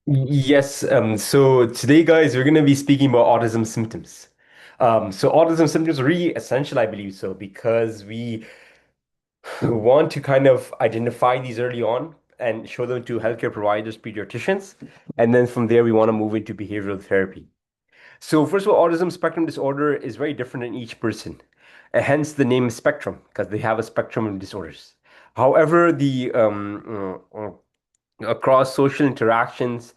Yes, so today, guys, we're going to be speaking about autism symptoms. So autism symptoms are really essential, I believe so, because we want to kind of identify these early on and show them to healthcare providers, pediatricians, and then from there we want to move into behavioral therapy. So first of all, autism spectrum disorder is very different in each person, hence the name spectrum, because they have a spectrum of disorders. However, the across social interactions,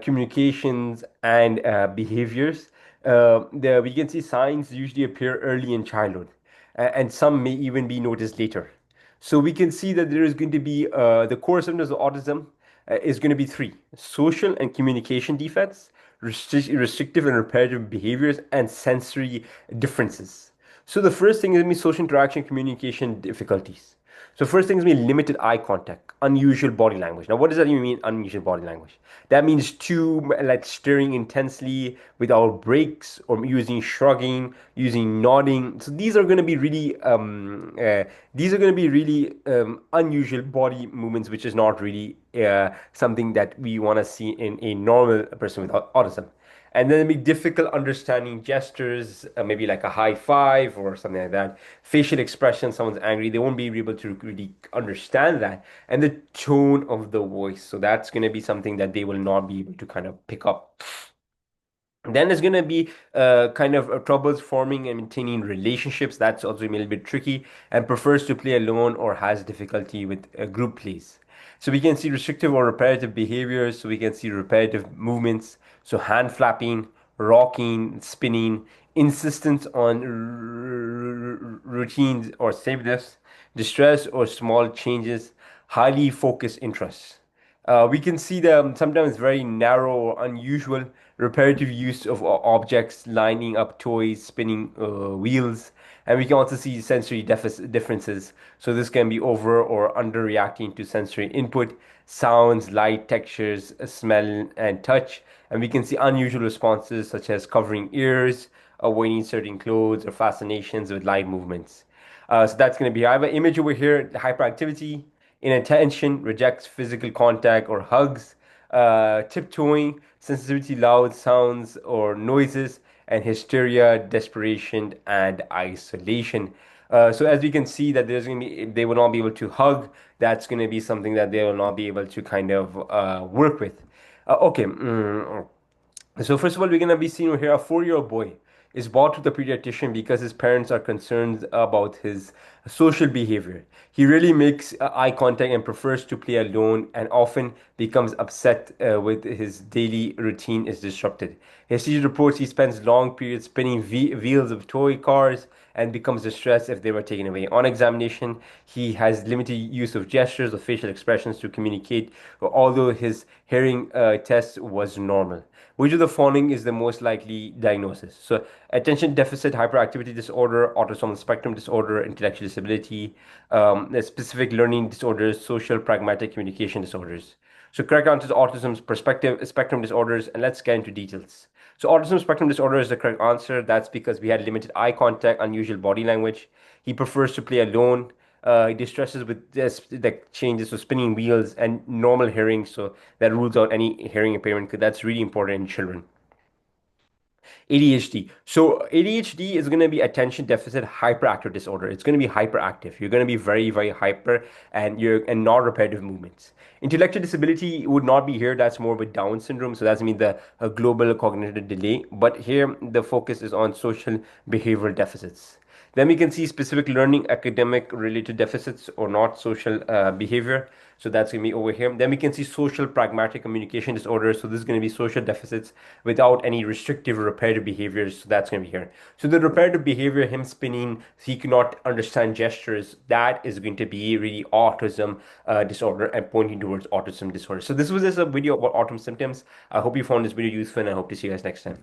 communications, and behaviors. We can see signs usually appear early in childhood, and some may even be noticed later. So we can see that there is going to be the core symptoms of autism is going to be three: social and communication defects, restrictive and repetitive behaviors, and sensory differences. So the first thing is going to be social interaction, communication difficulties. So first thing is me limited eye contact, unusual body language. Now, what does that even mean, unusual body language? That means too like staring intensely without breaks, or using shrugging, using nodding. So these are going to be really unusual body movements, which is not really something that we want to see in a normal person with autism. And then it'd be difficult understanding gestures, maybe like a high five or something like that. Facial expression, someone's angry, they won't be able to really understand that. And the tone of the voice. So that's going to be something that they will not be able to kind of pick up. Then there's going to be kind of troubles forming and maintaining relationships. That's also a little bit tricky, and prefers to play alone or has difficulty with group plays. So we can see restrictive or repetitive behaviors. So we can see repetitive movements. So hand flapping, rocking, spinning, insistence on routines or sameness, distress or small changes, highly focused interests. We can see them sometimes very narrow or unusual, repetitive use of objects, lining up toys, spinning wheels, and we can also see sensory differences. So this can be over or under reacting to sensory input, sounds, light, textures, smell, and touch. And we can see unusual responses such as covering ears, avoiding certain clothes, or fascinations with light movements. So that's going to be. I have an image over here, hyperactivity, inattention, rejects physical contact or hugs, tiptoeing, sensitivity, loud sounds or noises, and hysteria, desperation, and isolation. So as we can see that there's going to be, they will not be able to hug. That's going to be something that they will not be able to kind of work with. Okay. So first of all, we're gonna be seeing over here a 4-year-old boy is brought to the pediatrician because his parents are concerned about his social behavior. He really makes eye contact and prefers to play alone, and often becomes upset with his daily routine is disrupted. His teacher reports he spends long periods spinning wheels of toy cars and becomes distressed if they were taken away. On examination, he has limited use of gestures or facial expressions to communicate, although his hearing test was normal. Which of the following is the most likely diagnosis? So, attention deficit hyperactivity disorder, autism spectrum disorder, intellectual disability, specific learning disorders, social pragmatic communication disorders. So, correct answer is autism perspective spectrum disorders, and let's get into details. So, autism spectrum disorder is the correct answer. That's because we had limited eye contact, unusual body language. He prefers to play alone. He distresses with this, the changes, so spinning wheels and normal hearing. So that rules out any hearing impairment because that's really important in children. ADHD. So ADHD is going to be attention deficit hyperactive disorder. It's going to be hyperactive. You're going to be very, very hyper, and not repetitive movements. Intellectual disability would not be here. That's more with Down syndrome. So that's mean the global cognitive delay. But here the focus is on social behavioral deficits. Then we can see specific learning, academic related deficits or not social behavior. So that's going to be over here. Then we can see social pragmatic communication disorders. So this is going to be social deficits without any restrictive or repetitive behaviors. So that's going to be here. So the repetitive behavior, him spinning, he cannot understand gestures. That is going to be really autism disorder and pointing towards autism disorder. So this was just a video about autism symptoms. I hope you found this video useful, and I hope to see you guys next time.